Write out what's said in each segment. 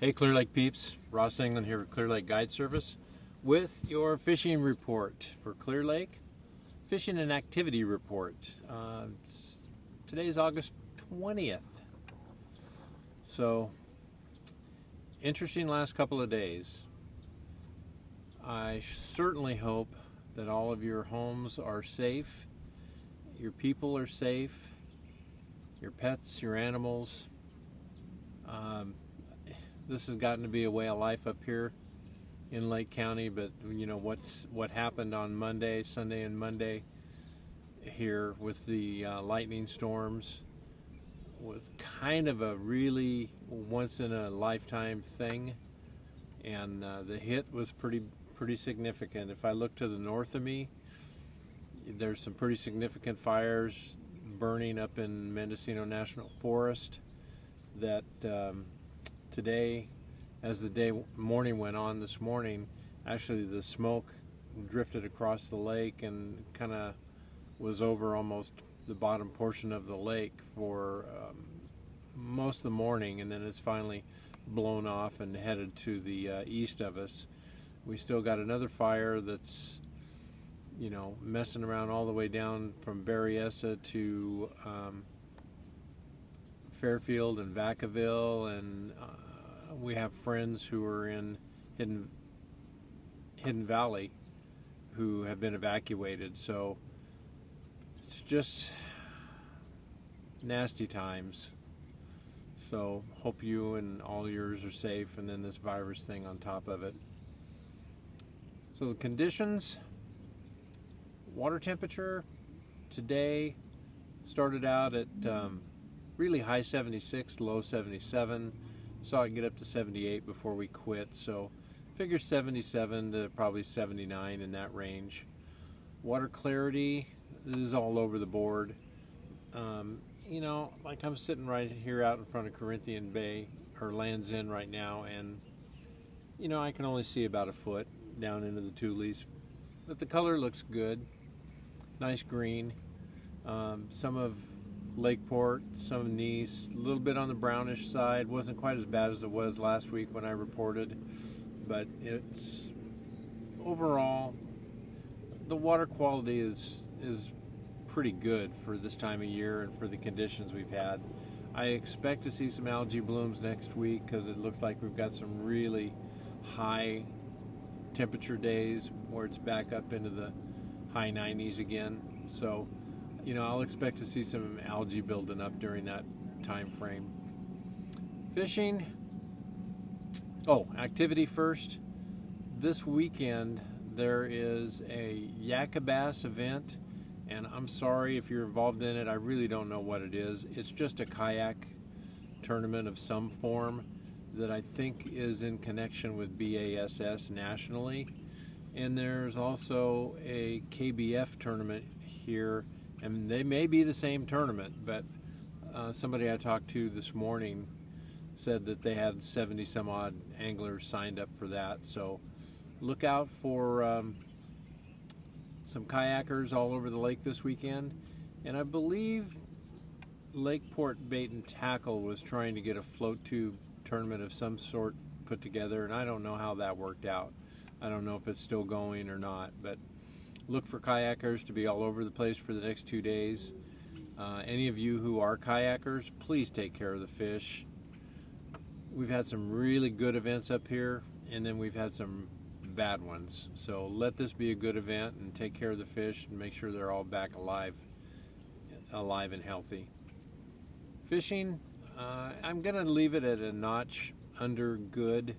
Hey Clear Lake peeps, Ross England here with Clear Lake Guide Service with your fishing report for Clear Lake. Fishing and activity report. Today's August 20th. So, interesting last couple of days. I certainly hope that all of your homes are safe, your people are safe, your pets, your animals. This has gotten to be a way of life up here in Lake County, but you know what happened on Sunday and Monday here with the lightning storms was kind of a really once in a lifetime thing, and the hit was pretty significant. If I look to the north of me, there's some pretty significant fires burning up in Mendocino National Forest that today, as the morning went on this morning, actually the smoke drifted across the lake and kind of was over almost the bottom portion of the lake for most of the morning, and then it's finally blown off and headed to the east of us. We still got another fire that's messing around all the way down from Berryessa to Fairfield and Vacaville, and we have friends who are in Hidden Valley who have been evacuated. So it's just nasty times. So hope you and all yours are safe, and then this virus thing on top of it. So the conditions, water temperature today started out at really high 76, low 77. Saw it get up to 78 before we quit, so figure 77 to probably 79 in that range. Water clarity, this is all over the board. Like I'm sitting right here out in front of Corinthian Bay, or Land's End right now, and I can only see about a foot down into the Tules, but the color looks good. Nice green. Some of Lakeport, some of Nice, a little bit on the brownish side. Wasn't quite as bad as it was last week when I reported, but it's overall the water quality is pretty good for this time of year and for the conditions we've had. I expect to see some algae blooms next week because it looks like we've got some really high temperature days where it's back up into the high 90s again. So I'll expect to see some algae building up during that time frame. Fishing. Activity first. This weekend there is a Yakka Bass event, and I'm sorry if you're involved in it. I really don't know what it is. It's just a kayak tournament of some form that I think is in connection with BASS nationally. And there's also a KBF tournament here, and they may be the same tournament, but somebody I talked to this morning said that they had 70 some odd anglers signed up for that. So look out for some kayakers all over the lake this weekend. And I believe Lakeport Bait and Tackle was trying to get a float tube tournament of some sort put together, and I don't know how that worked out. I don't know if it's still going or not, but look for kayakers to be all over the place for the next 2 days. Any of you who are kayakers, please take care of the fish. We've had some really good events up here, and then we've had some bad ones. So let this be a good event and take care of the fish and make sure they're all back alive and healthy. Fishing, I'm going to leave it at a notch under good.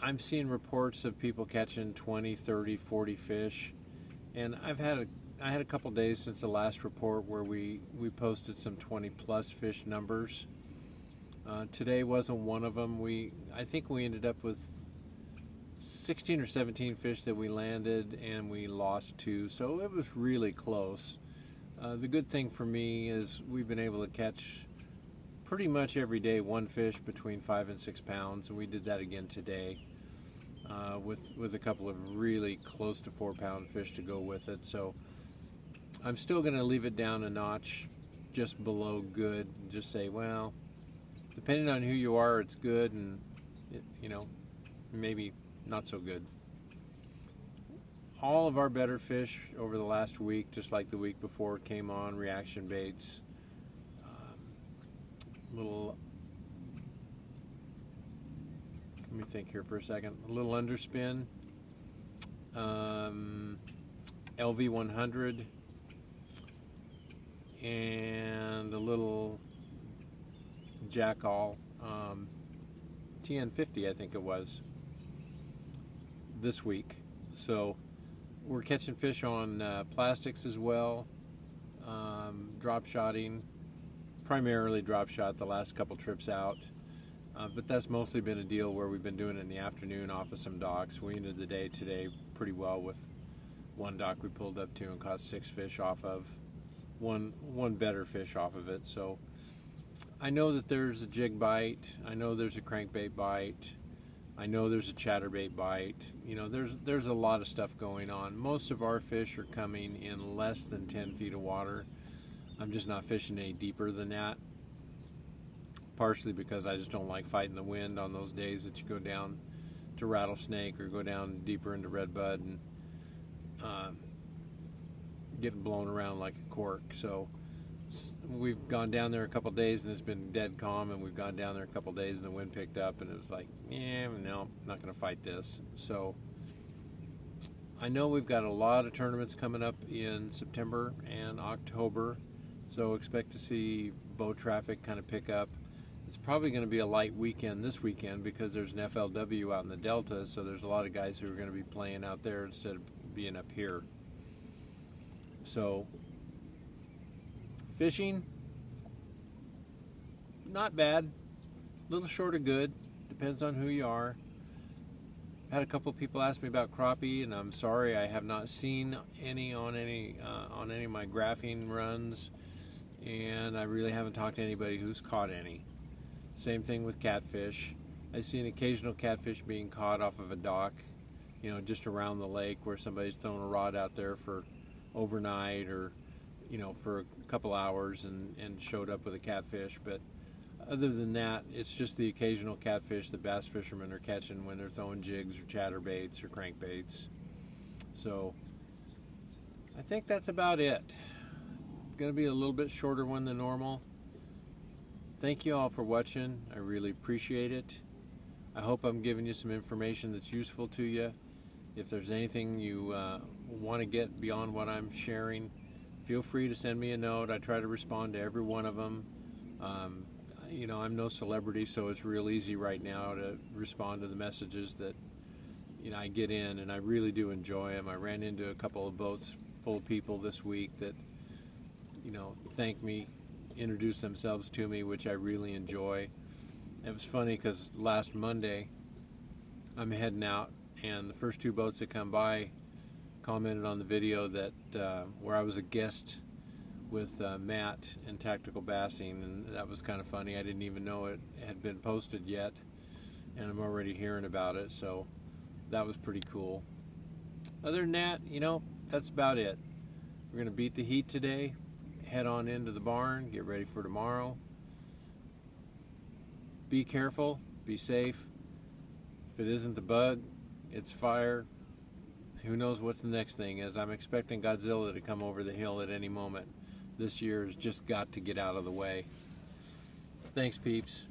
I'm seeing reports of people catching 20, 30, 40 fish, and I had a couple days since the last report where we posted some 20 plus fish numbers. Today wasn't one of them. I think we ended up with 16 or 17 fish that we landed, and we lost 2, so it was really close. The good thing for me is we've been able to catch pretty much every day one fish between 5 and 6 pounds, and we did that again today. With a couple of really close to 4 pound fish to go with it. So I'm still going to leave it down a notch just below good and just say, well, depending on who you are, it's good, and you know, maybe not so good. All of our better fish over the last week, just like the week before, came on reaction baits. Little, let me think here for a second. A little underspin, LV100, and a little jackall, TN50, I think it was, this week. So we're catching fish on plastics as well, drop shotting, primarily drop shot the last couple trips out, but that's mostly been a deal where we've been doing it in the afternoon off of some docks. We ended the day today pretty well with one dock we pulled up to and caught 6 fish off of, one better fish off of it. So I know that there's a jig bite, I know there's a crankbait bite, I know there's a chatterbait bite. You know, there's a lot of stuff going on. Most of our fish are coming in less than 10 feet of water. I'm just not fishing any deeper than that, partially because I just don't like fighting the wind on those days that you go down to Rattlesnake or go down deeper into Redbud and getting blown around like a cork. So we've gone down there a couple days and it's been dead calm, and we've gone down there a couple days and the wind picked up and it was like, yeah, no, I'm not going to fight this. So I know we've got a lot of tournaments coming up in September and October, so expect to see boat traffic kind of pick up. It's probably going to be a light weekend this weekend because there's an FLW out in the Delta, so there's a lot of guys who are going to be playing out there instead of being up here. So fishing, not bad, a little short of good, depends on who you are. Had a couple people ask me about crappie, and I'm sorry I have not seen any on any of my graphing runs, and I really haven't talked to anybody who's caught any. Same thing with catfish. I see an occasional catfish being caught off of a dock, you know, just around the lake where somebody's thrown a rod out there for overnight or, you know, for a couple hours and showed up with a catfish. But other than that, it's just the occasional catfish that bass fishermen are catching when they're throwing jigs or chatterbaits or crankbaits. So I think that's about it. Going to be a little bit shorter one than normal. Thank you all for watching. I really appreciate it. I hope I'm giving you some information that's useful to you. If there's anything you want to get beyond what I'm sharing, feel free to send me a note. I try to respond to every one of them. You know, I'm no celebrity, so it's real easy right now to respond to the messages that, you know, I get in, and I really do enjoy them. I ran into a couple of boats full of people this week that, you know, thank me, introduce themselves to me, which I really enjoy. It was funny because last Monday I'm heading out, and the first 2 boats that come by commented on the video that where I was a guest with Matt in Tactical Bassing, and that was kind of funny. I didn't even know it had been posted yet, and I'm already hearing about it, so that was pretty cool. Other than that, you know, that's about it. We're going to beat the heat today, head on into the barn, get ready for tomorrow. Be careful, be safe. If it isn't the bug, it's fire. Who knows what the next thing is. I'm expecting Godzilla to come over the hill at any moment. This year has just got to get out of the way. Thanks, peeps.